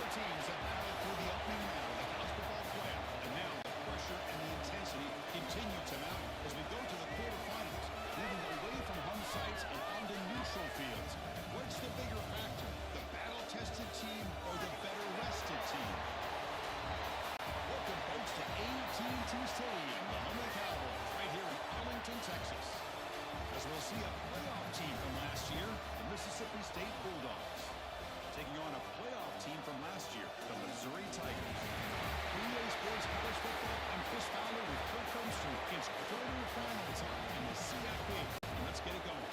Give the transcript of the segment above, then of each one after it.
teams have battled through the opening round of the college football playoff, and now the pressure and the intensity continue to mount as we go to the quarterfinals, moving away from home sites and onto neutral fields. What's the bigger factor, the battle-tested team or the better-rested team? Welcome, folks, to AT&T Stadium, the home of the Cowboys, right here in Arlington, Texas. As we'll see a playoff team from last year, the Mississippi State Bulldogs, taking on a playoff team from last year, the Missouri Tigers. EA Sports College Football, I'm Chris Fowler with Kirk Herbstreit. It's quarterfinal time in the CFP. Let's get it going.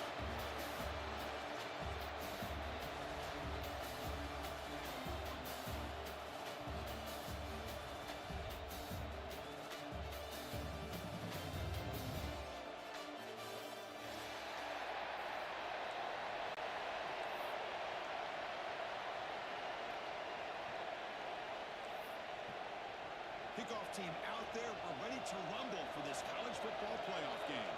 Kickoff team out there. We're ready to rumble for this college football playoff game.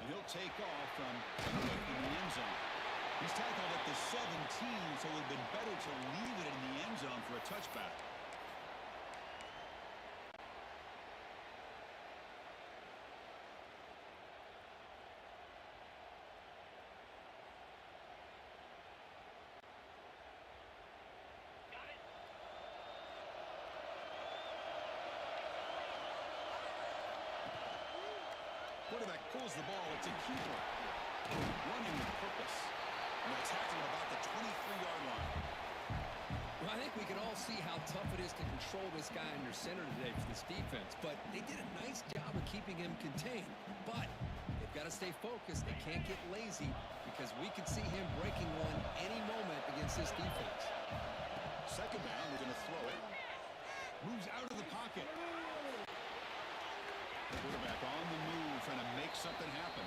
And he'll take off from in the end zone. He's tackled at the 17, so it would have been better to leave it in the end zone for a touchback. Quarterback pulls the ball. It's a keeper. Running with purpose. And they'll tackle at about the 23-yard line. Well, I think we can all see how tough it is to control this guy under center today for this defense. But they did a nice job of keeping him contained. But they've got to stay focused. They can't get lazy because we could see him breaking one any moment against this defense. Second down, we're going to throw it. Moves out of the pocket. Quarterback on the move, trying to make something happen.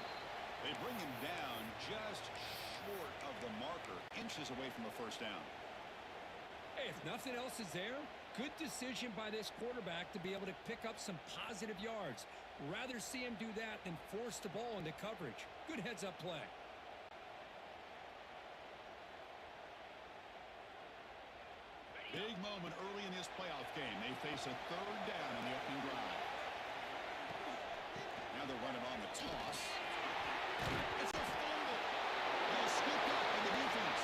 They bring him down just short of the marker, inches away from a first down. Hey, if nothing else is there, good decision by this quarterback to be able to pick up some positive yards. Rather see him do that than force the ball into coverage. Good heads-up play. Big moment early in this playoff game. They face a third down in the opening drive. Now they're running on the toss. It's a fumble. They'll scoop up in the defense.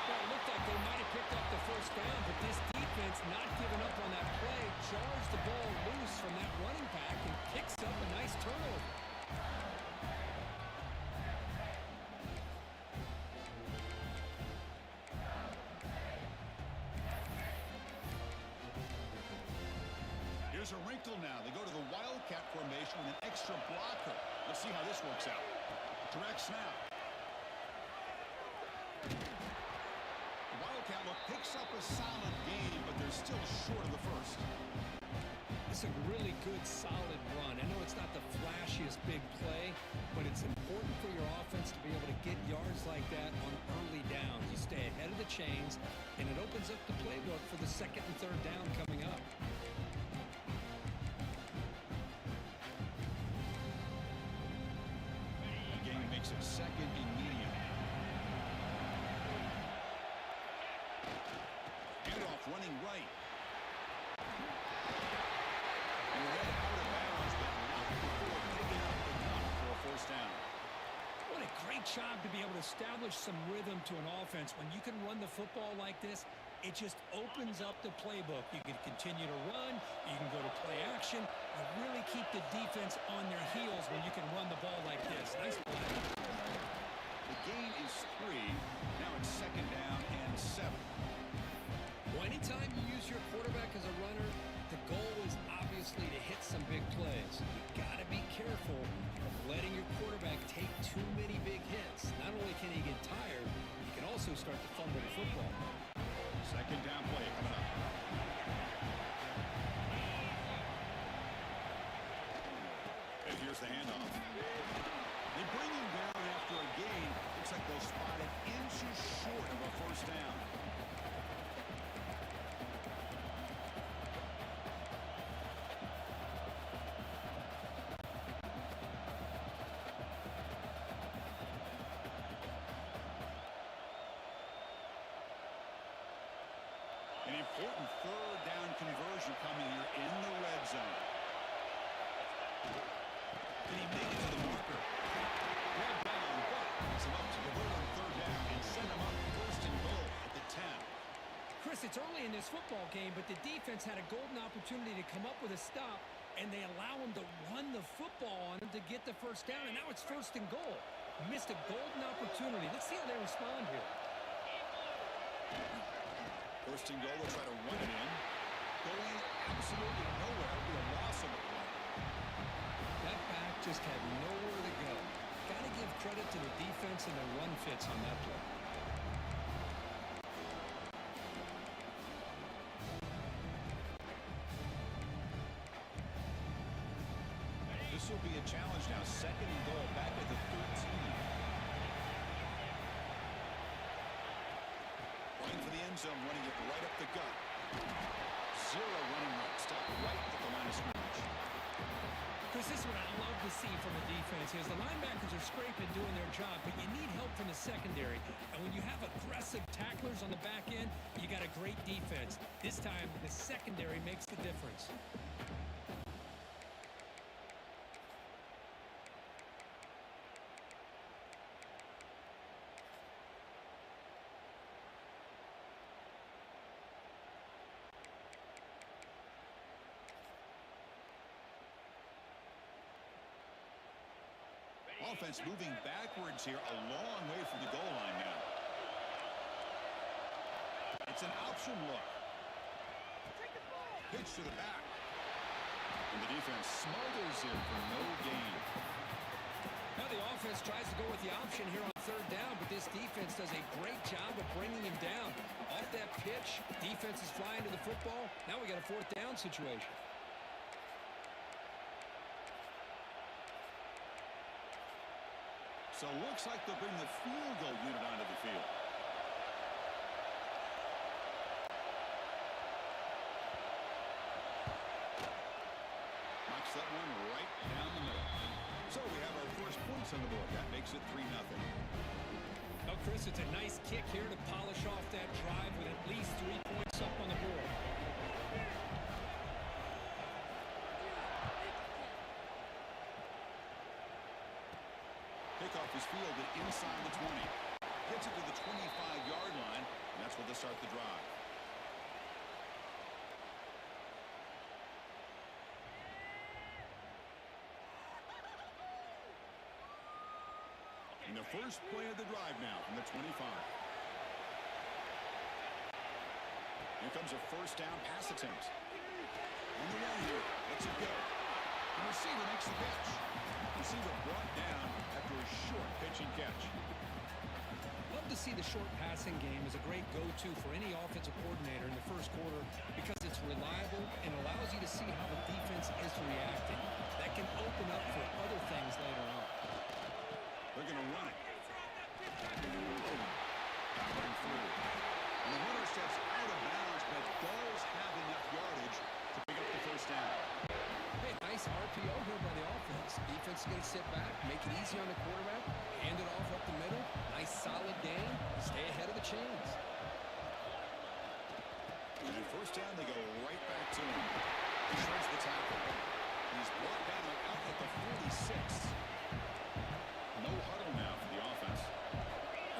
Well, it looked like they might have picked up the first down, but this defense not giving up on that play, jars the ball loose from that running back and picks up a nice turnover. Here's a wrinkle now. They go to the Wildcat formation with an extra blocker. Let's see how this works out. Direct snap. The Wildcat look picks up a solid game, but they're still short of the first. It's a really good, solid run. I know it's not the flashiest big play, but it's important for your offense to be able to get yards like that on early downs. You stay ahead of the chains, and it opens up the playbook for the second and third down coming up. Makes it second and medium. Handoff running right. And we're headed out of bounds, but not before picking up enough for a first down. What a great job to be able to establish some rhythm to an offense. When you can run the football like this, it just opens up the playbook. You can continue to run, you can go to play action, and really keep the defense on their heels when you can run the ball like this. Nice play. The gain is 3. Now it's second down and 7. Well, anytime you use your quarterback as a runner, the goal is obviously to hit some big plays. You've got to be careful of letting your quarterback take too many big hits. Not only can he get tired, he can also start to fumble the football. Second down play coming up. And here's the handoff. They bring him down after a gain. Looks like they'll spot it inches short of a first down. important third down conversion coming here in the red zone. Can he make it to the marker? Brought down, but brings him up to convert on third down and send him up first and goal at the 10. Chris, it's early in this football game, but the defense had a golden opportunity to come up with a stop, and they allow him to run the football on him to get the first down, and now it's first and goal. Missed a golden opportunity. Let's see how they respond here. First and goal, they'll try to run it in. Going absolutely nowhere with a loss of the play. That back just had nowhere to go. Got to give credit to the defense and their run fits on that play. This will be a challenge now. Second and goal back at the 13. Running for the end zone, running it right up the gut. Zero running room. Stop right at the line of scrimmage. Chris, this is what I love to see from a defense is the linebackers are scraping, doing their job, but you need help from the secondary. And when you have aggressive tacklers on the back end, you got a great defense. This time, the secondary makes the difference. Offense moving backwards here, a long way from the goal line now. It's an option look. Pitch to the back. And the defense smothers it for no gain. Now the offense tries to go with the option here on third down, but this defense does a great job of bringing him down. Off that pitch, defense is flying to the football. Now we got a fourth down situation. So it looks like they'll bring the field goal unit onto the field. Knocks that one right down the middle. So we have our first points on the board. That makes it 3-0. Well, Chris, it's a nice kick here to polish off that drive with at least 3 points up on the board. Kickoff is fielded inside the 20. Gets it to the 25-yard line, and that's where they start the drive. And the first play of the drive now from the 25. Here comes a first down pass attempt. On the run here. Lets it go. The receiver makes the catch. Receiver brought down after a short pitch and catch. Love to see the short passing game as a great go-to for any offensive coordinator in the first quarter because it's reliable and allows you to see how the defense is reacting. That can open up for other things later on. They're going to run it. Battling through. And the runner steps out of bounds, but does have enough yardage to pick up the first down. Hey, nice RPO here by the offense. Defense is going to sit back, make it easy on the quarterback, hand it off up the middle. Nice solid gain. Stay ahead of the chains. And at first down, they go right back to him. He shreds the tackle. He's brought down out at the 46. No huddle now for the offense.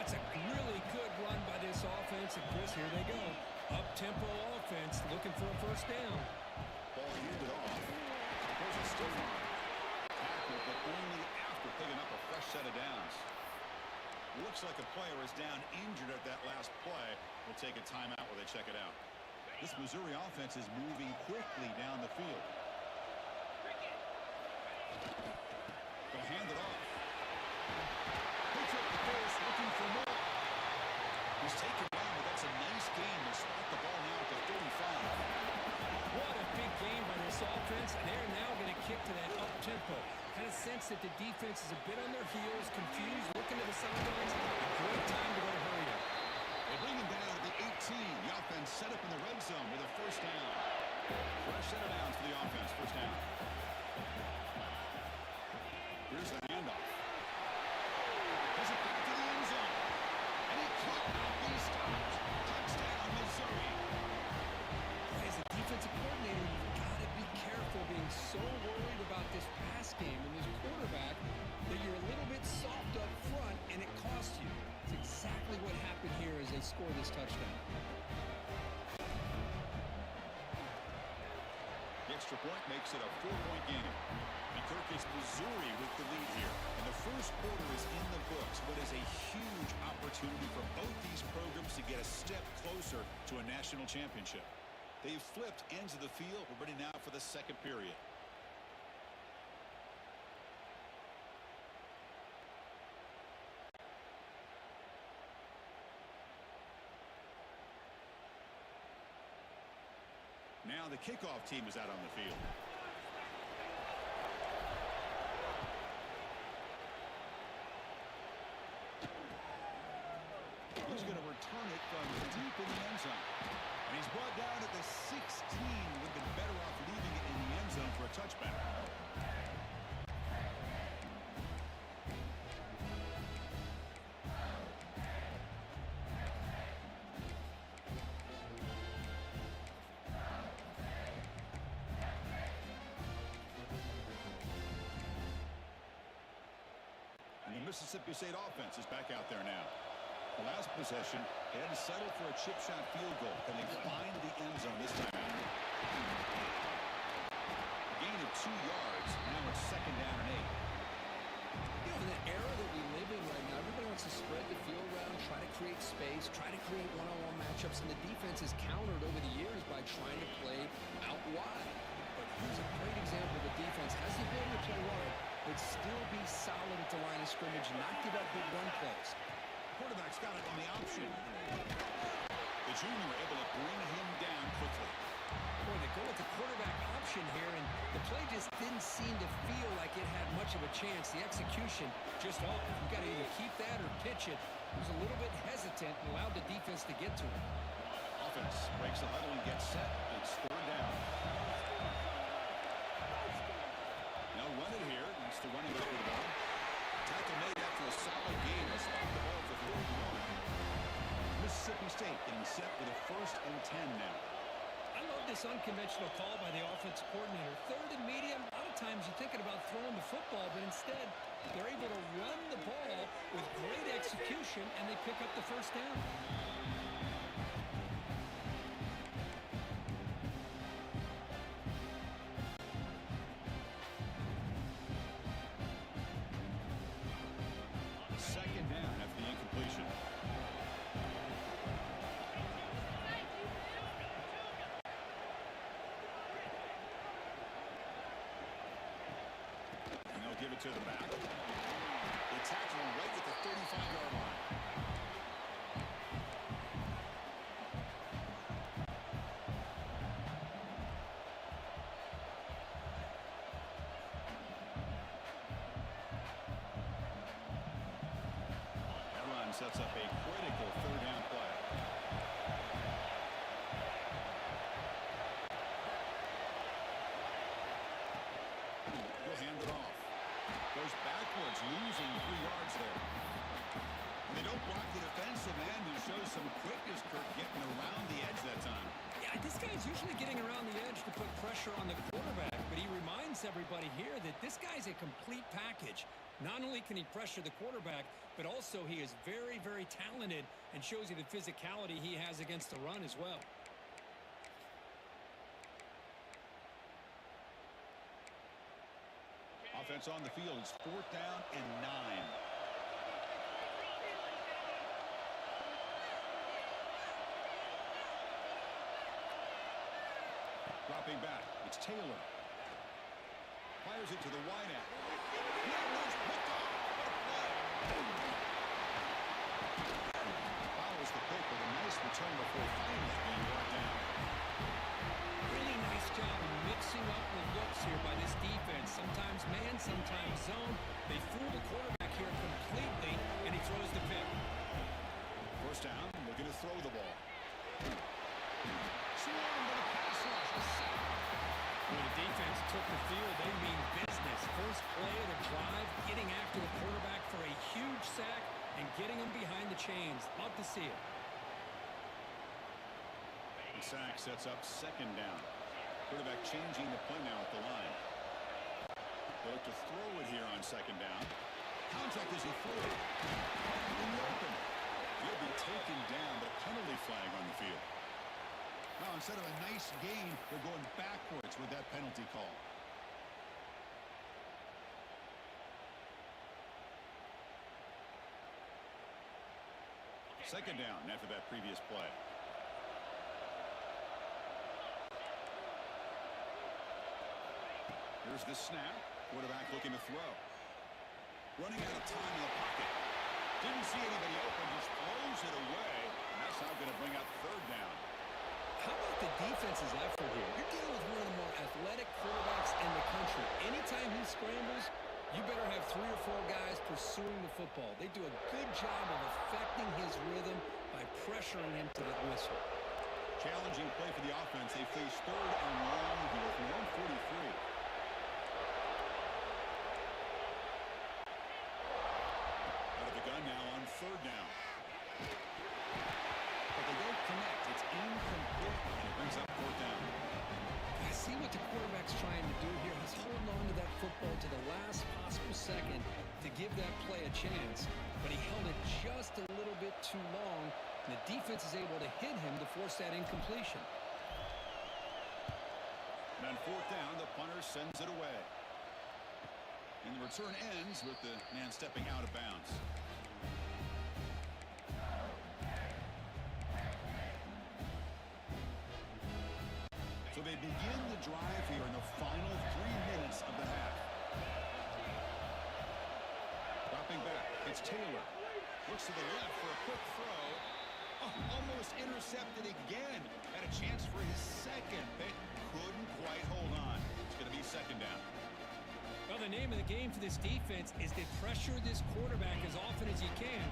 That's a really good run by this offense. And Chris, here they go. Up-tempo offense looking for a first down. Ball handed off. There's a stiff arm. Tackle, but only after picking up a fresh set of downs. Looks like a player is down injured at that last play. We'll take a timeout while they check it out. This Missouri offense is moving quickly down the field. They'll hand it off. Picks up the face, looking for more. He's taken down, but that's a nice game. They spot the ball now at the 35. What a big game by this offense. And they're now going to kick to that up-tempo. Kind of sense that the defense is a bit on their heels, confused, looking to the sidelines. A great time to go hurry up. They bring him down at the 18. The offense set up in the red zone with a first down. Fresh set of downs for the offense. First down. Here's the handoff. Push it back to the end zone. And he caught out. He stopped. Touchdown, Missouri. point makes it a 4-point game. And Kirk, it's Missouri with the lead here. And the first quarter is in the books. What is a huge opportunity for both these programs to get a step closer to a national championship. They've flipped ends of the field. We're ready now for the second period. Now the kickoff team is out on the field. He's going to return it from deep in the end zone. And he's brought down at the 16. Would have been better off leaving it in the end zone for a touchback. And the Mississippi State offense is back out there now. The last possession, they had to settle for a chip shot field goal. Can they find the end zone this time out? Gain of 2 yards. Now it's 2nd down and 8. You know, in the era that we live in right now, everybody wants to spread the field around, try to create space, try to create one-on-one matchups, and the defense has countered over the years by trying to play out wide. But here's a great example. The defense has the ability to play wide, but still be solid at the line of scrimmage, not give up big run plays. Quarterback's got it on the option. The junior able to bring him down quickly. Boy, they go with the quarterback option here, and the play just didn't seem to feel like it had much of a chance. The execution just off. You've got to either keep that or pitch it. He was a little bit hesitant and allowed the defense to get to him. Offense breaks the huddle and gets set. It's 3rd down. Now run it here. It's the running back with the ball. Tackle made after a solid game. Let's stop the ball for 3rd and 1. Mississippi State getting set with a 1st and 10 now. I love this unconventional call by the offensive coordinator. 3rd and medium, a lot of times you're thinking about throwing the football, but instead they're able to run the ball with great execution, and they pick up the 1st down. Give it to the back. They tackle him right at the 35-yard line. That run sets up a critical 3rd down play. He'll hand it off. Goes backwards, losing 3 yards there. And they don't block the defensive end, who shows some quickness, Kirk, getting around the edge that time. Yeah, this guy's usually getting around the edge to put pressure on the quarterback, but he reminds everybody here that this guy's a complete package. Not only can he pressure the quarterback, but also he is very, very talented and shows you the physicality he has against the run as well. Offense on the field. It's 4th down and 9. Dropping back. It's Taylor. Fires it to the wide end. Follows the pick with a nice return before finally being brought down. Really nice job of mixing up the looks here by this defense. Sometimes man, sometimes zone. They fool the quarterback here completely, and he throws the pick. 1st down, looking to throw the ball. When the defense took the field, they mean business. First play of the drive, getting after the quarterback for a huge sack and getting him behind the chains. Love to see it. The sack sets up 2nd down. Quarterback changing the play now at the line. They look to throw it here on 2nd down. Contact as he threw it. In the open. He'll be taken down, but a penalty flag on the field. Well, instead of a nice gain, they're going backwards with that penalty call. Second down after that previous play. Here's the snap. Quarterback looking to throw. Running out of time in the pocket. Didn't see anybody open, just throws it away. And that's now going to bring up third down. How about the defense's effort here? You're dealing with one of the more athletic quarterbacks in the country. Anytime he scrambles, you better have 3 or 4 guys pursuing the football. They do a good job of affecting his rhythm by pressuring him to the whistle. Challenging play for the offense. They face third and long here from 143. Out of the gun now on third down. But they don't connect. It's incomplete, and it brings up fourth down. I see what the quarterback's trying to do here. He's holding on to that football to the last possible second to give that play a chance. But he held it just a little bit too long, and the defense is able to hit him to force that incompletion. And on fourth down, the punter sends it away. And the return ends with the man stepping out of bounds. So they begin the drive here in the final 3 minutes of the half. Dropping back, it's Taylor. Looks to the left for a quick throw. Oh, almost intercepted again. Had a chance for his second, but couldn't quite hold on. It's going to be second down. Well, the name of the game for this defense is to pressure this quarterback as often as you can,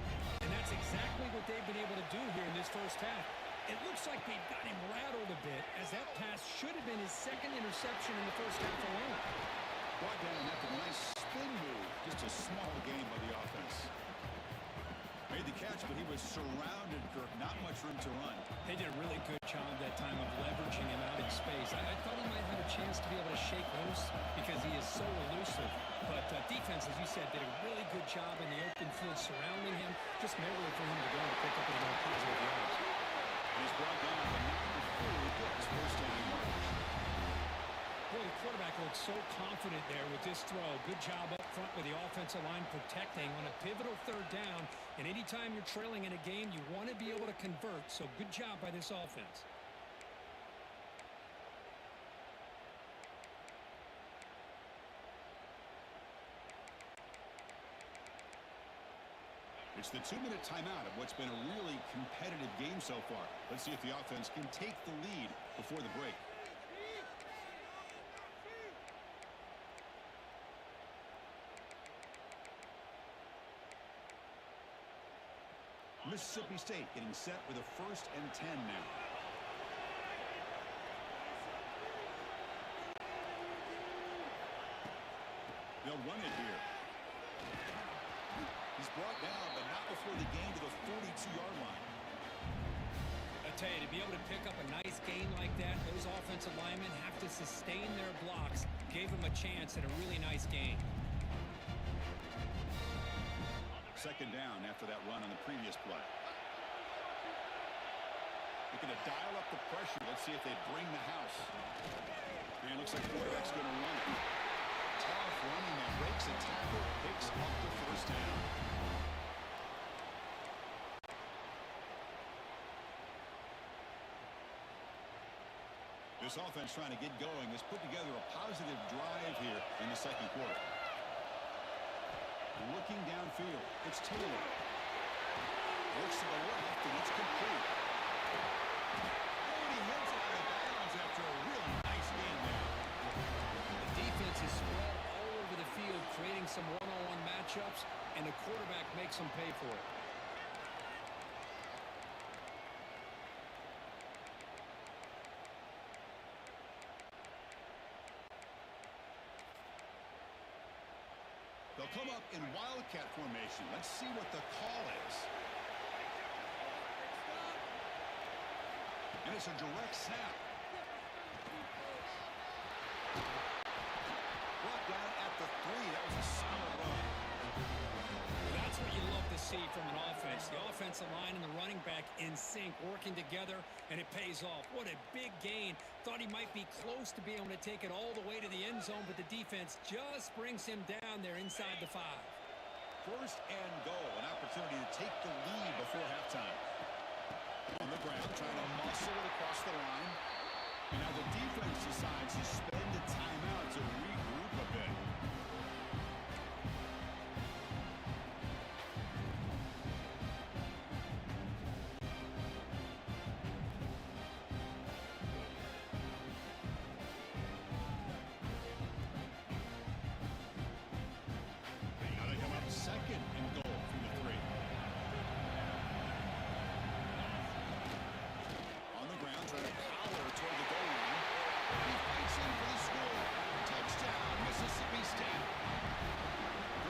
and that's exactly what they've been able to do here in this first half. It looks like they've got him rattled a bit, as that pass should have been his second interception in the first half alone. Brought down after a nice spin move. Just a small gain by the offense. Made the catch, but he was surrounded, Kirk. Not much room to run. They did a really good job that time of leveraging him out in space. I thought he might have a chance to be able to shake loose because he is so elusive. But defense, as you said, did a really good job in the open field surrounding him. Just nowhere for him to go to pick up any more positive yards. He's brought down, but not before he gets first down yardage. Boy, the quarterback looked so confident there with this throw. Good job up front with the offensive line protecting on a pivotal third down. And anytime you're trailing in a game, you want to be able to convert. So good job by this offense. It's the 2-minute timeout of what's been a really competitive game so far. Let's see if the offense can take the lead before the break. Mississippi State getting set with a 1st and 10 now. They'll run it here. He's brought down, but not before the gain to the 42-yard line. I tell you, to be able to pick up a nice gain like that, those offensive linemen have to sustain their blocks. Gave him a chance at a really nice gain. Second down after that run on the previous play. Looking to dial up the pressure. Let's see if they bring the house. And it looks like the quarterback's going to run it. Tough running that breaks a tackle, picks up the first down. This offense trying to get going has put together a positive drive here in the second quarter. Looking downfield, it's Taylor. Looks to the left, and it's complete. And he heads out of bounds after a really nice game there. The defense is spread all over the field, creating some one-on-one matchups, and the quarterback makes them pay for it. They'll come up in wildcat formation. Let's see what the call is. And it's a direct snap. Brought down at the 3. That was a solid run. That's what you love to see from an offense. The offensive line and the running back is in sync, working together, and it pays off. What a big gain. Thought he might be close to being able to take it all the way to the end zone, but the defense just brings him down there inside the 5. First and goal, an opportunity to take the lead before halftime. On the ground, trying to muscle it across the line. And now the defense decides to spend a timeout to regroup a bit. They gotta come up second and goal from the 3. On the ground, trying to power toward the goal line. He fights in for the score. Touchdown, Mississippi State.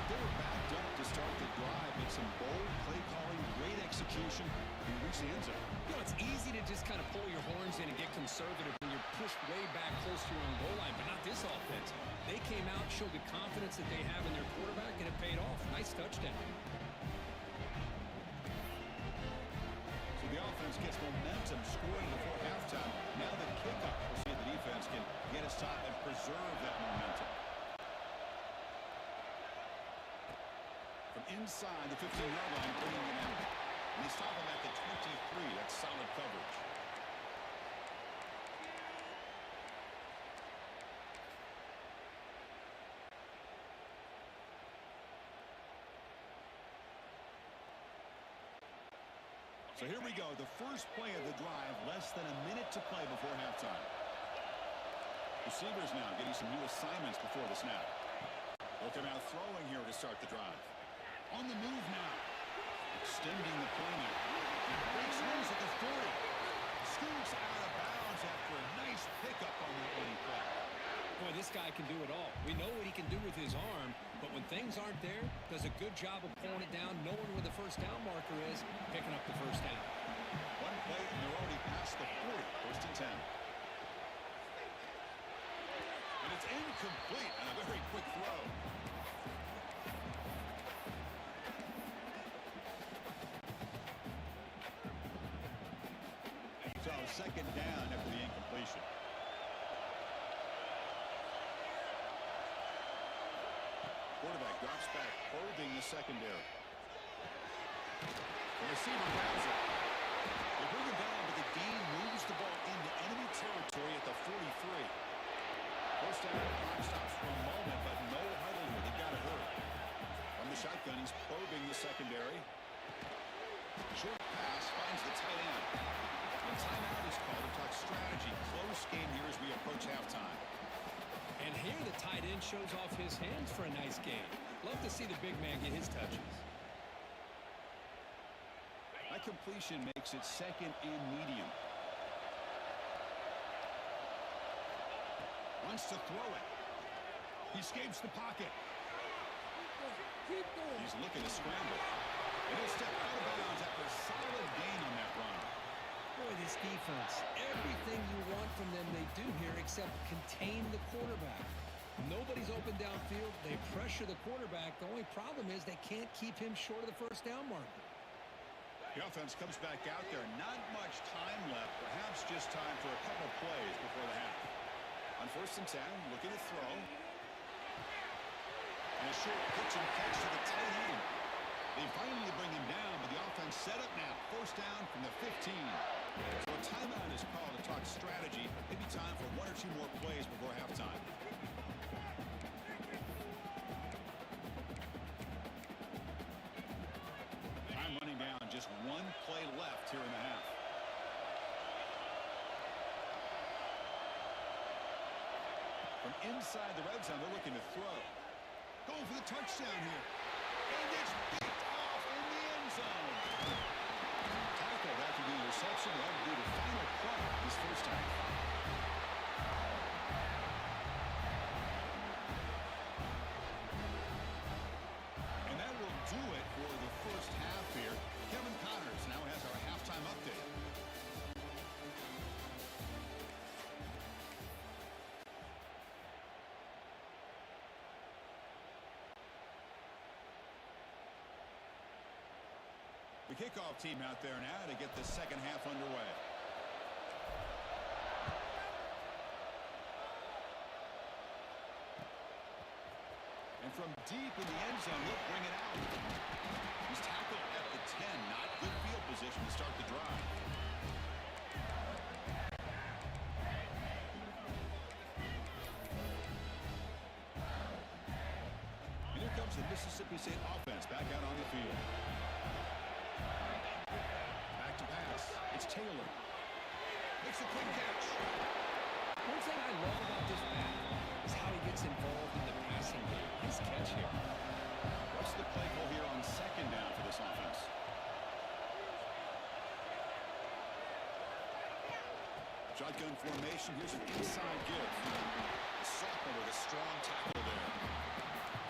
They were backed up to start the drive. Make some bold play calling, great execution, and reach the end zone. You know, it's easy to just kind of pull your horns in and get conservative when you're pushed way back close to your own goal line, but not this offense. They came out, showed the confidence that they have in their quarterback, and it paid off. Nice touchdown. So the offense gets momentum scoring before halftime. Now the kickoff. We'll see if the defense can get a stop and preserve that momentum. From inside the 15-yard line, bringing it out. And they stop him at the 23. That's solid coverage. So here we go, the first play of the drive, less than a minute to play before halftime. Receivers now getting some new assignments before the snap. They'll come out throwing here to start the drive. On the move now. Extending the play now. Breaks loose at the 40. Scoots out of bounds after a nice pickup on the opening play. Boy, this guy can do it all. We know what he can do with his arm, but when things aren't there, does a good job of pulling it down, knowing where the first down marker is, picking up the first down. One play, and they're already past the 40. First and 10. And it's incomplete on a very quick throw. So second down after the incompletion. Quarterback drops back, probing the secondary. The receiver grabs it. They bring him down, but the gain moves the ball into enemy territory at the 43. First down, the clock stops for a moment, but no huddle here. They got to hurry. From the shotgun, he's probing the secondary. Short pass finds the tight end. The timeout is called to talk strategy. Close game here as we approach halftime. And here the tight end shows off his hands for a nice game. Love to see the big man get his touches. That completion makes it second and medium. Wants to throw it. He escapes the pocket. He's looking to scramble. And he'll step out of bounds after a solid gain on that run. Boy, this defense, everything you want from them they do here except contain the quarterback. Nobody's open downfield. They pressure the quarterback. The only problem is they can't keep him short of the first down marker. The offense comes back out there. Not much time left. Perhaps just time for a couple plays before the half. On first and 10, looking to throw. And a short pitch and catch to the tight end. They finally bring him down, but the offense set up now. First down from the 15. So a timeout is called to talk strategy. Maybe time for one or two more plays before halftime. Time running down. Just one play left here in the half. From inside the red zone, they're looking to throw. Going for the touchdown here. And it's picked off in the end zone. Tackled after the reception. That will be the final play of this first half. And that will do it for the first half here. Kevin Connors now has our halftime update. We kickoff team out there now to get the second half underway. And from deep in the end zone, he'll bring it out. He's tackled at the 10. Not good field position to start the drive. And here comes the Mississippi State offense back out on the field. Back to pass. It's Taylor. Makes a quick catch. One thing I love about this back is how he gets involved in the passing game. His catch here. What's the play call here on second down for this offense? Shotgun formation. Here's an inside give. The sophomore with a strong tackle there.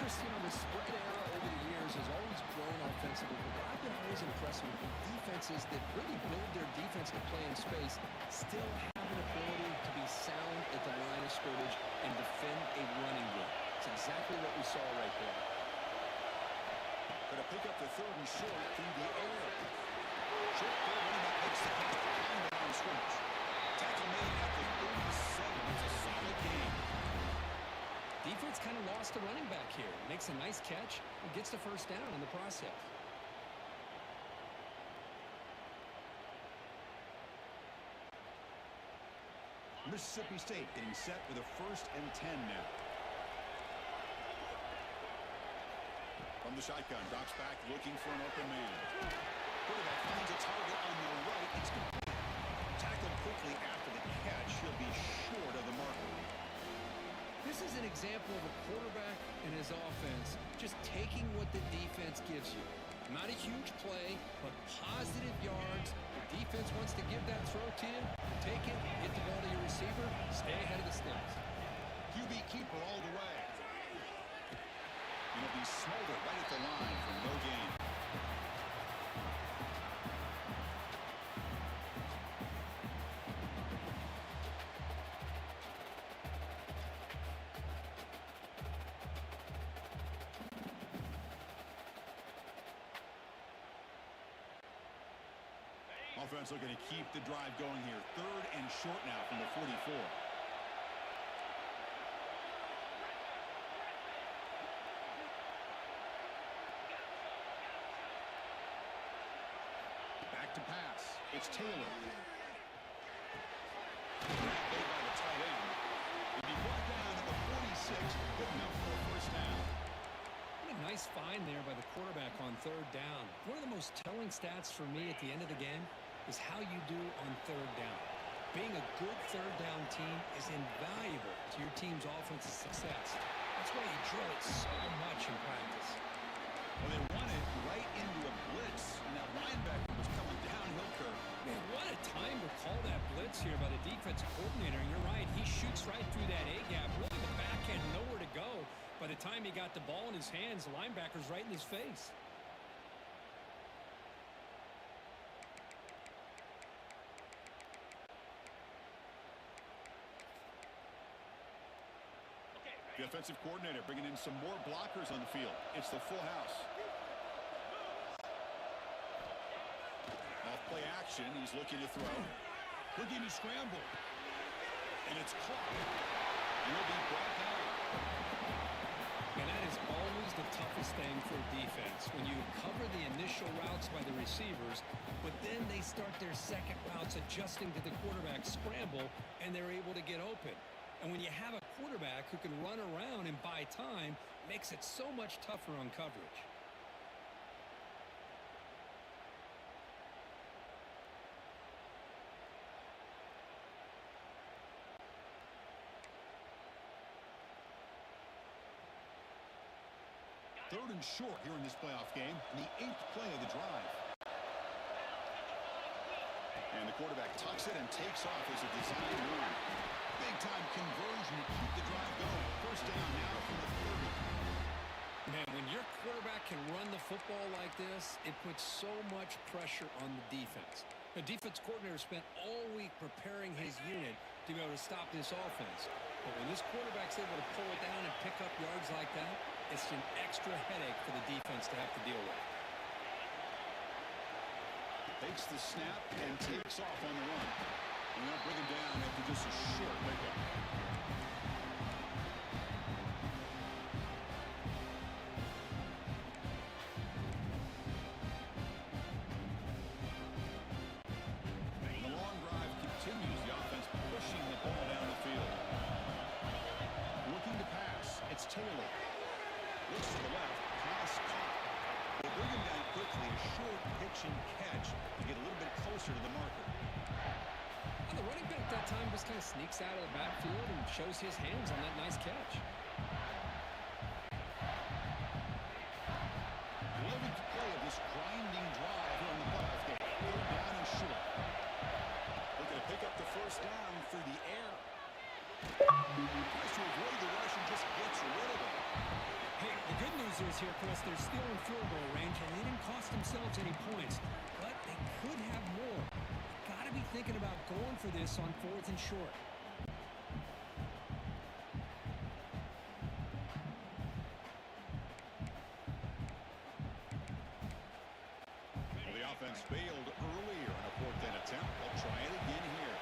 Chris, you know, the spread era over the years has always grown offensively, but I've been always impressed with defenses that really build their defense to play in space, still have an ability to be sound at the line of scrimmage and defend a running game. It's exactly what we saw right there. Going to pick up the third and short through the air. Short third running back makes the catch behind the line of scrimmage. Tackle made at the 37. It's a solid game. Defense kind of lost the running back here. Makes a nice catch and gets the first down in the process. Mississippi State getting set with a 1st and 10 now. From the shotgun, drops back looking for an open man. Quarterback finds a target on the right. It's complete. Tackled quickly after the catch. He'll be short of the marker. This is an example of a quarterback and his offense just taking what the defense gives you. Not a huge play, but positive yards. The defense wants to give that throw to you. Take it, get the ball to your receiver, stay ahead of the sticks. QB keeper all the way. And he'll be smothered right at the line for no gain. Offense looking to keep the drive going here. 3rd and short now from the 44. Back to pass. It's Taylor. Played by the tight end. He'll be brought down at the 46, good enough for a first down. What a nice find there by the quarterback on 3rd down. One of the most telling stats for me at the end of the game is how you do on 3rd down. Being a good 3rd down team is invaluable to your team's offensive success. That's why you drill it so much in practice. Well, they run it right into a blitz, and that linebacker was coming downhill curve. Man, what a time to call that blitz here by the defensive coordinator. And you're right, he shoots right through that A-gap. Really, the back end, nowhere to go. By the time he got the ball in his hands, the linebacker's right in his face. The offensive coordinator bringing in some more blockers on the field. It's the full house. Off play action. He's looking to throw. Looking to scramble. And it's caught. And he'll be brought down. And that is always the toughest thing for a defense. When you cover the initial routes by the receivers, but then they start their second routes adjusting to the quarterback's scramble, and they're able to get open. And when you have a quarterback who can run around and buy time, makes it so much tougher on coverage. Third and short here in this playoff game, the 8th play of the drive. And the quarterback tucks it and takes off as a design run. Big-time conversion to keep the drive going. First down now from the 30. Man, when your quarterback can run the football like this, it puts so much pressure on the defense. The defense coordinator spent all week preparing his unit to be able to stop this offense. But when this quarterback's able to pull it down and pick up yards like that, it's an extra headache for the defense to have to deal with. Takes the snap and takes off on the run. And they'll bring him down after just a short pickup. The long drive continues. The offense pushing the ball down the field. Looking to pass. It's Taylor. Looks to the left. Pass caught. They bring him down quickly. A short pitch and catch to get a little bit closer to the marker. And the running back that time just kind of sneaks out of the backfield and shows his hands on that nice catch. 11th play of this grinding drive here on the playoff game. Third down and short. Looking to pick up the first down through the air. Tries to avoid the rush and just gets rid of it. Hey, the good news is here, Chris, they're still in field goal range, and they didn't cost themselves any points. But they could have more. Got to be thinking about going for this on 4th and short. Well, the offense failed earlier in a 4th down attempt. They'll try it again here.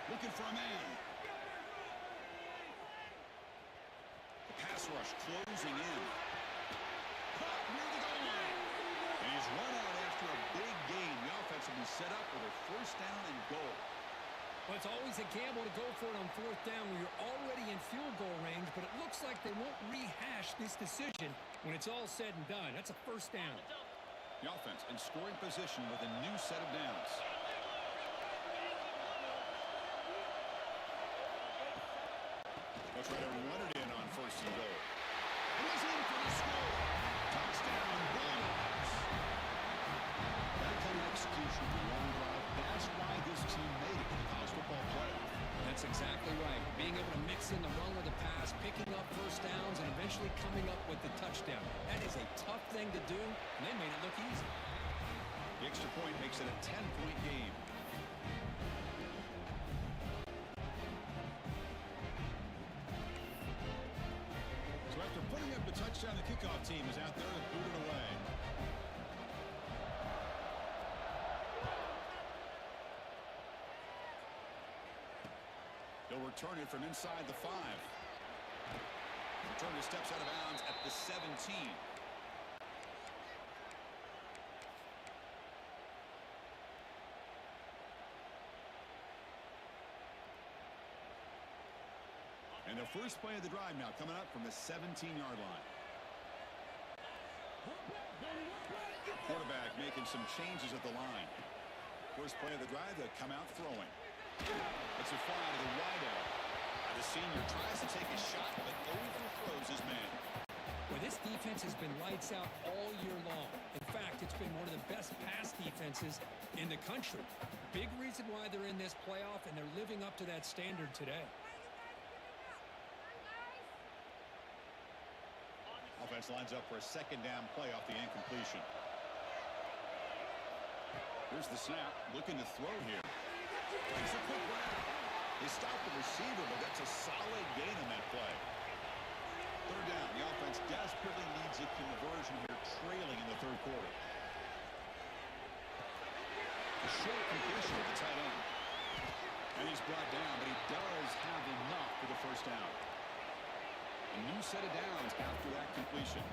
Looking for a man. The pass rush closing in. Caught near the goal line. And he's run out after a big gain. The offense will be set up with a first down and goal. Well, it's always a gamble to go for it on 4th down when you're already in field goal range, but it looks like they won't rehash this decision when it's all said and done. That's a first down. The offense in scoring position with a new set of downs. They'll try to run it in on 1st and goal. And he's in for the score. Touchdown, Bulldogs. That kind of execution of the long drive, that's why this team made it to the college football playoff. That's exactly right. Being able to mix in the run with the pass, picking up first downs, and eventually coming up with the touchdown. That is a tough thing to do, and they made it look easy. The extra point makes it a 10-point game. So after putting up the touchdown, the kickoff team is out there to boot it away. They'll return it from inside the 5. Returner steps out of bounds at the 17. And the first play of the drive now coming up from the 17-yard line. Quarterback making some changes at the line. First play of the drive, they come out throwing. It's a fly to the wideout. The senior tries to take a shot, but overthrows his man. Well, this defense has been lights out all year long. In fact, it's been one of the best pass defenses in the country. Big reason why they're in this playoff, and they're living up to that standard today. Offense lines up for a second down play off the incompletion. Here's the snap, looking to throw here. It's a quick grab. They stop the receiver, but that's a solid gain on that play. Third down, the offense desperately needs a conversion here, trailing in the third quarter. A short completion at the tight end. And he's brought down, but he does have enough for the first down. A new set of downs after that completion.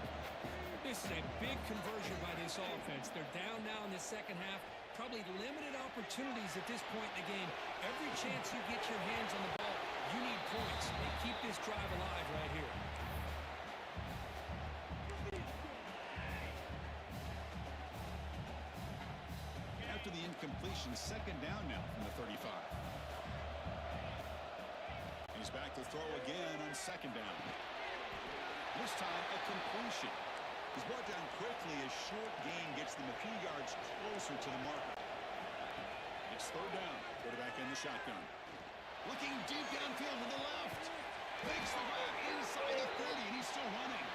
This is a big conversion by this offense. They're down now in the second half. Probably limited opportunities at this point in the game. Every chance you get your hands on the ball, you need points. They keep this drive alive right here. After the incompletion, second down now from the 35. He's back to throw again on second down. This time, a completion. He's brought down quickly as short gain gets them a few yards closer to the marker. It's third down. Quarterback in the shotgun. Looking deep downfield to the left. Makes the grab inside the 30, and he's still running.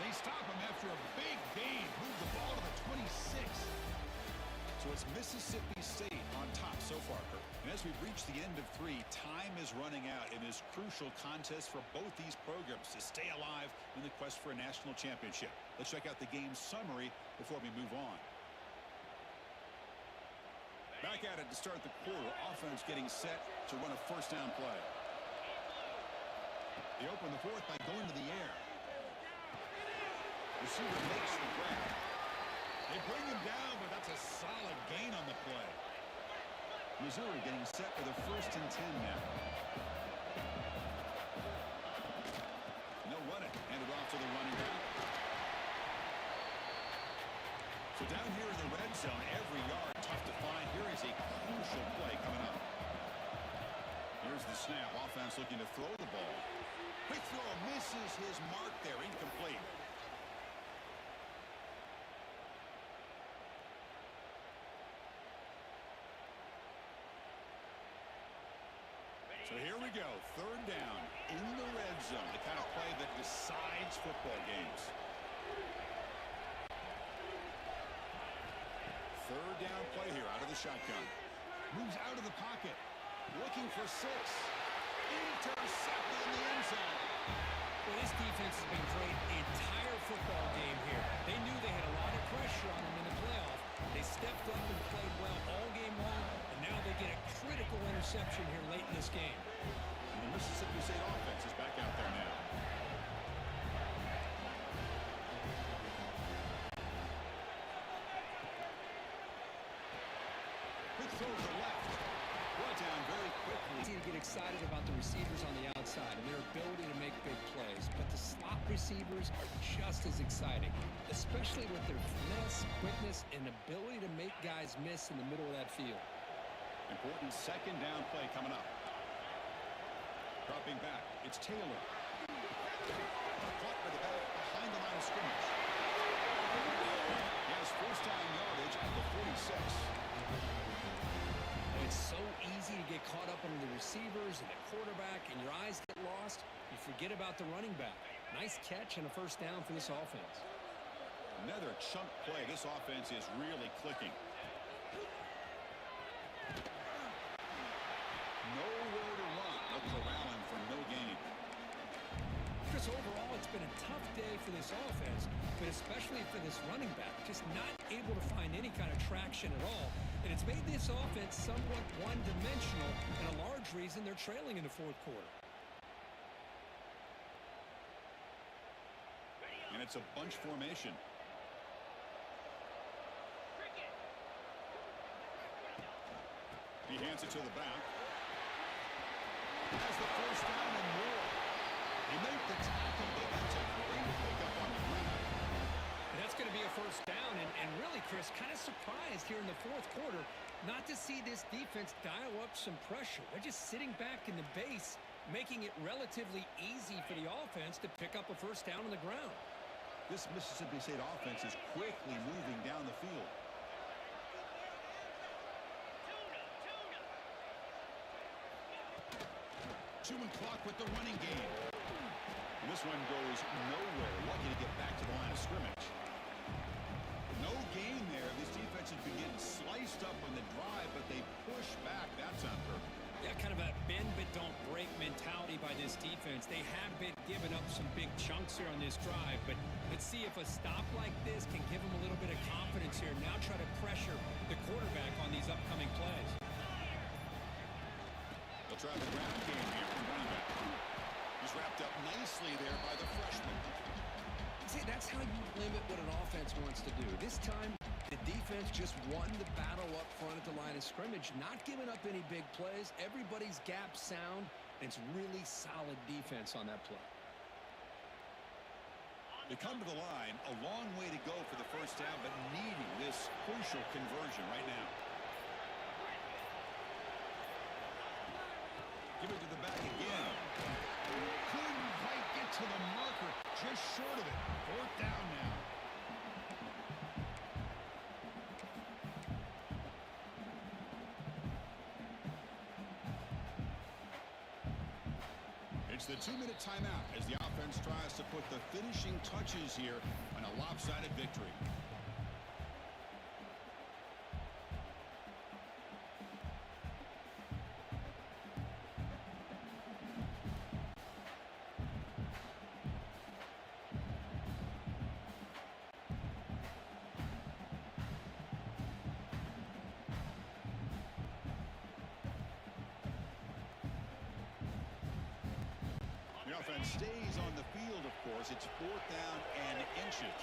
They stop him after a Mississippi State on top so far, Kurt. And as we've reached the end of 3, time is running out in this crucial contest for both these programs to stay alive in the quest for a national championship. Let's check out the game summary before we move on. Back at it to start the quarter. Offense getting set to run a first down play. They open the fourth by going to the air. Receiver makes the grab. They bring him down, but that's a solid gain on the play. Missouri getting set for the 1st and 10 now. No run it. Handed off to the running back. So down here in the red zone, every yard tough to find. Here is a crucial play coming up. Here's the snap. Offense looking to throw the ball. Quick throw misses his mark there. Incomplete. So here we go. 3rd down in the red zone. The kind of play that decides football games. 3rd down play here out of the shotgun. Moves out of the pocket. Looking for 6. Intercepted in the end zone. Well, this defense has been great the entire football game here. They knew they had a lot of pressure on them in the playoff. They stepped up and played well all game long, and now they get a critical interception here late in this game. And the Mississippi State offense is back out there now. Quick throw to the left. Brought down very quickly. Easy to get excited about the receivers on the outside and their ability to make big plays, but the slot receivers are just as exciting, especially with their finesse, quickness, and ability to make guys miss in the middle of that field. Important 2nd down play coming up. Dropping back, it's Taylor. Caught by the back behind the line of scrimmage. He has 1st down yardage at the 46. It's so easy to get caught up on the receivers and the quarterback, and your eyes get lost. You forget about the running back. Nice catch and a 1st down for this offense. Another chunk play. This offense is really clicking. Nowhere to run. They'll corral him for no gain. Chris, overall, it's been a tough day for this offense, but especially for this running back. Just not able to find any kind of traction at all. And it's made this offense somewhat one-dimensional, and a large reason they're trailing in the 4th quarter. And it's a bunch formation. He hands it to the back. Has the 1st down and more. He made the tackle, but that's a great pickup on the ground. And that's going to be a 1st down, and really, Chris, kind of surprised here in the 4th quarter not to see this defense dial up some pressure. They're just sitting back in the base, making it relatively easy for the offense to pick up a 1st down on the ground. This Mississippi State offense is quickly moving down the field. Chewing clock with the running game. And this one goes nowhere. Lucky to get back to the line of scrimmage. No gain there. This defense has been getting sliced up on the drive, but they push back. That's on purpose. Yeah, kind of a bend but don't break mentality by this defense. They have been giving up some big chunks here on this drive, but let's see if a stop like this can give them a little bit of confidence here. Now try to pressure the quarterback on these upcoming plays. They'll try the ground game here from running back. He's wrapped up nicely there by the freshman. See, that's how you limit what an offense wants to do. This time, the defense just won the battle up front at the line of scrimmage, not giving up any big plays. Everybody's gap sound, and it's really solid defense on that play. They come to the line, a long way to go for the 1st down, but needing this crucial conversion right now. Give it to the back again. Couldn't quite get to the marker, just short of it. 4th down now. It's the 2-minute timeout as the offense tries to put the finishing touches here on a lopsided victory. stays on the field, of course. It's 4th down and inches.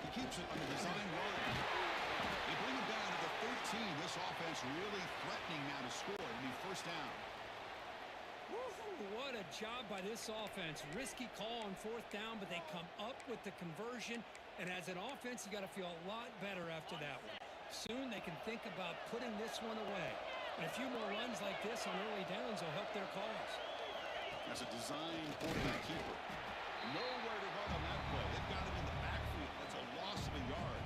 He keeps it on the design run. They bring him down to the 13. This offense really threatening now to score. It'll be 1st down. What a job by this offense. Risky call on 4th down, but they come up with the conversion. And as an offense, you got to feel a lot better after that one. Soon they can think about putting this one away. And a few more runs like this on early downs will help their cause. That's a design quarterback keeper. Nowhere to run on that play. They've got him in the backfield. That's a loss of a yard.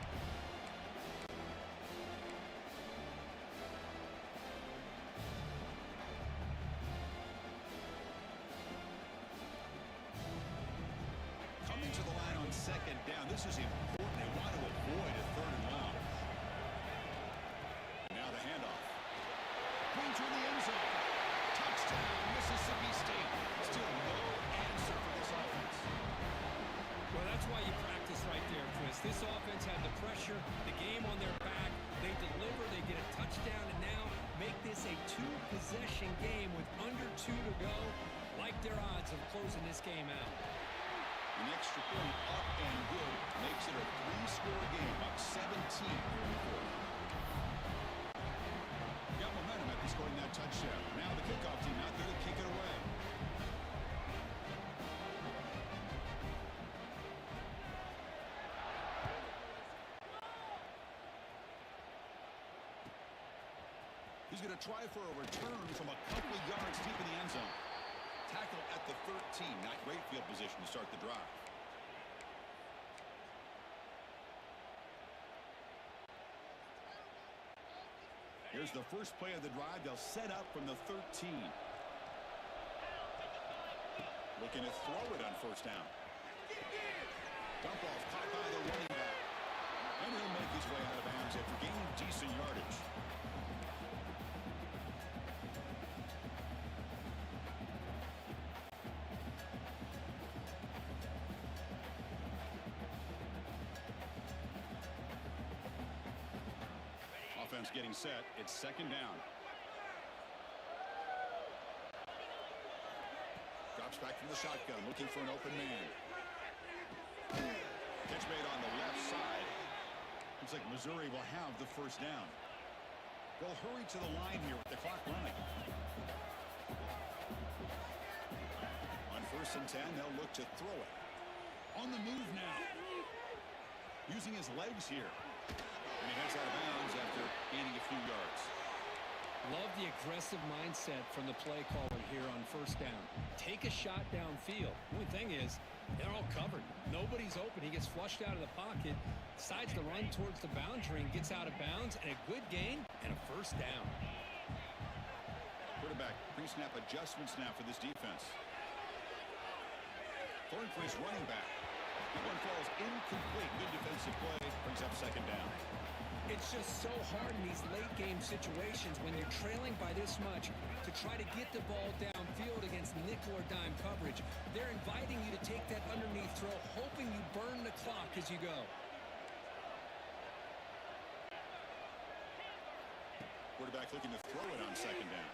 Coming to the line on 2nd down. This is important. They want to avoid a 3rd and long. Now the handoff. Going to the end zone. Touchdown, Mississippi State. Still no answer for this offense. Well, that's why you practice right there, Chris. This offense had the pressure, the game on their back. They deliver, they get a touchdown, and now make this a 2-possession game with under 2 to go. Like their odds of closing this game out. An extra point up and good makes it a 3-score game, up 17 here in the 4th. Got momentum after scoring that touchdown. Now the kickoff team out there to kick it away. He's going to try for a return from a couple of yards deep in the end zone. Tackle at the 13. Not great field position to start the drive. Here's the first play of the drive. They'll set up from the 13. Looking to throw it on 1st down. Dump off caught by the running back. And he'll make his way out of bounds after gaining decent yardage. Offense getting set. It's 2nd down. Drops back from the shotgun, looking for an open man. Catch made on the left side. Looks like Missouri will have the 1st down. They'll hurry to the line here with the clock running. On 1st and 10, they'll look to throw it. On the move now. Using his legs here. And he heads out of bounds after gaining a few yards. Love the aggressive mindset from the play caller here on 1st down. Take a shot downfield. The only thing is, they're all covered. Nobody's open. He gets flushed out of the pocket, decides to run towards the boundary and gets out of bounds, and a good gain and a 1st down. Quarterback pre-snap adjustments now for this defense. Throwing for his running back. That one falls incomplete. Good defensive play. Brings up 2nd down. It's just so hard in these late-game situations when you're trailing by this much to try to get the ball downfield against nickel or dime coverage. They're inviting you to take that underneath throw, hoping you burn the clock as you go. Quarterback looking to throw it on 2nd down.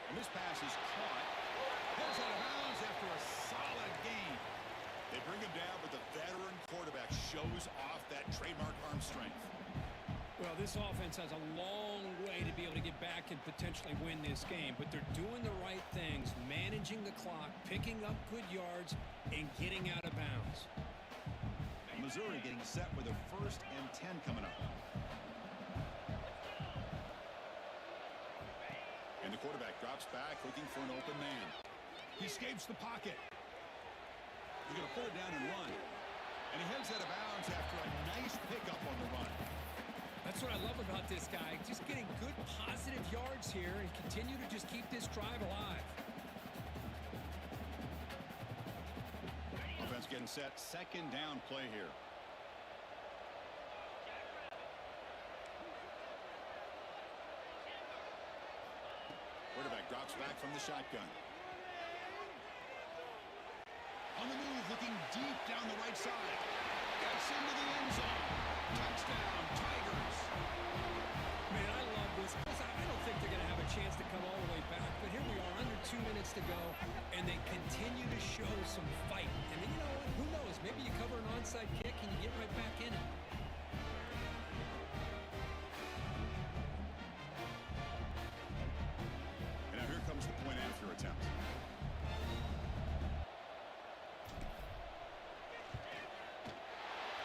And this pass is caught. Goes out of bounds after a solid gain. They bring him down, but the veteran quarterback shows off that trademark arm strength. Well, this offense has a long way to be able to get back and potentially win this game, but they're doing the right things, managing the clock, picking up good yards, and getting out of bounds. Missouri getting set with a 1st and 10 coming up. And the quarterback drops back, looking for an open man. He escapes the pocket. He's going to pull it down and run. And he heads out of bounds after a nice pickup on the run. That's what I love about this guy. Just getting good positive yards here and continue to just keep this drive alive. Offense getting set. 2nd down play here. Quarterback drops back from the shotgun. On the move, looking deep down the right side. Gets into the end zone. Touchdown, Tigers. to go, and they continue to show some fight. And then, you know what? Who knows? Maybe you cover an onside kick and you get right back in it. And now here comes the point after attempt.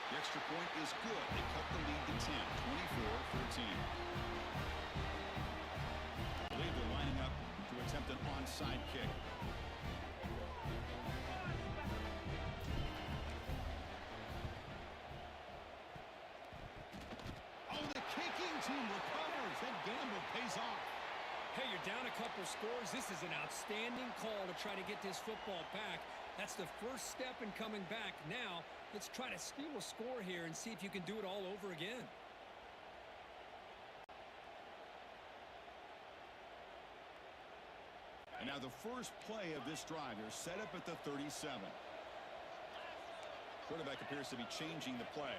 The extra point is good. They cut the lead to 10, 24-14. I believe they're lining up to attempt an onside kick. Oh, the kicking team recovers. That gamble pays off. Hey, you're down a couple scores. This is an outstanding call to try to get this football back. That's the first step in coming back. Now, let's try to steal a score here and see if you can do it all over again. And now the first play of this drive is set up at the 37. Quarterback appears to be changing the play.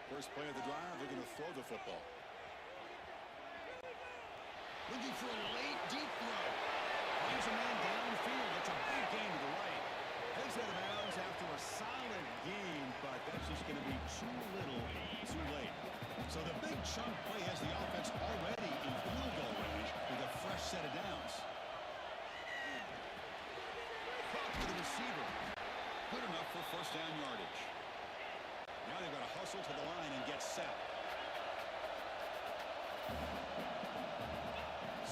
First play of the drive, they're going to throw the football. Looking for a late deep throw. Finds a man downfield. It's a big gain to the right. Heads out of bounds after a solid game, but that's just going to be too little, too late. So the big chunk play has the offense already in field goal range with a fresh set of downs. Caught for the receiver. Good enough for first down yardage. Now they've got to hustle to the line and get set.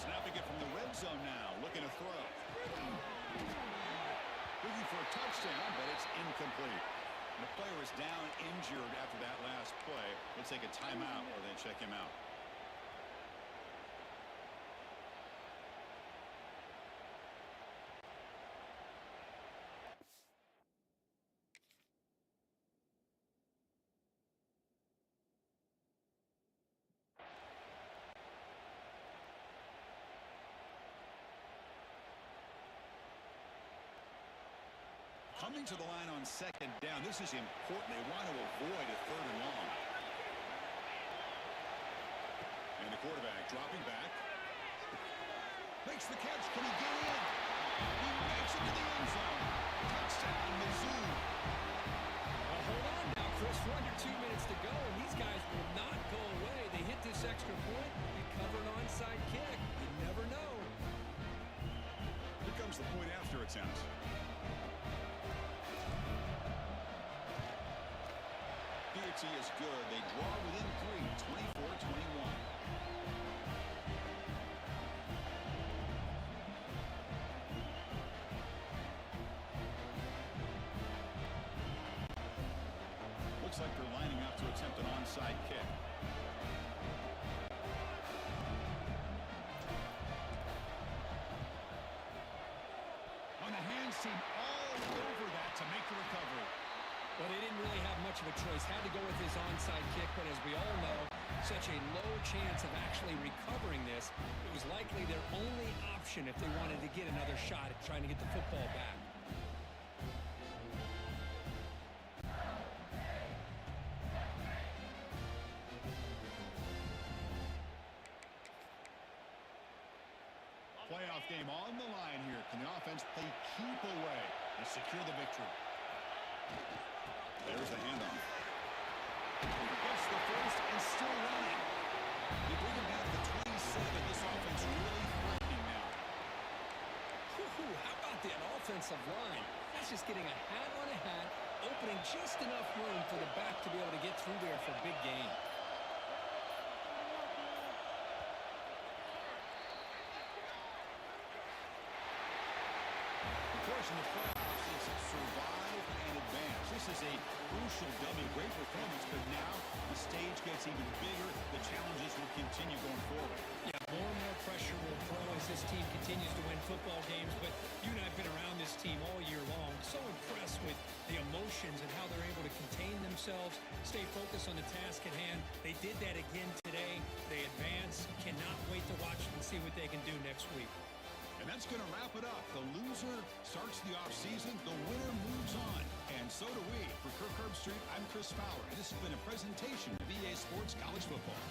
Snapping it from the red zone now, looking to throw. Looking for a touchdown, but it's incomplete. The player is down injured after that last play. They'll take a timeout or they check him out. Coming to the line on second down. This is important. They want to avoid a third and long. And the quarterback dropping back. Makes the catch. Can he get in? He makes it to the end zone. Touchdown, Mizzou. Well, hold on now, Chris. We're under 2 minutes to go, and these guys will not go away. They hit this extra point and cover an onside kick. You never know. Here comes the point after attempt. Is good. They draw within 3, 24-21. Looks like they're lining up to attempt an onside kick. On the hands team all over that to make the recovery. Well, they didn't really have much of a choice. Had to go with his onside kick, but as we all know, such a low chance of actually recovering this. It was likely their only option if they wanted to get another shot at trying to get the football back. Playoff game on the line here. Can the offense play keep away and secure the victory? There's a handoff. Gets the first and still running. They bring him down to the 27. This offense really threatening now. How about that offensive line? That's just getting a hat on a hat, opening just enough room for the back to be able to get through there for a big gain. Of course, in the playoffs, it's survive and advance. This is a crucial W. Great performance, but now the stage gets even bigger. The challenges will continue going forward. Yeah, more and more pressure will grow as this team continues to win football games, but you and I have been around this team all year long. So impressed with the emotions and how they're able to contain themselves, stay focused on the task at hand. They did that again today. They advance. Cannot wait to watch and see what they can do next week. And that's going to wrap it up. The loser starts the offseason. The winner moves on. And so do we. For Kirk Herbstreit, I'm Chris Fowler. And this has been a presentation of EA Sports College Football.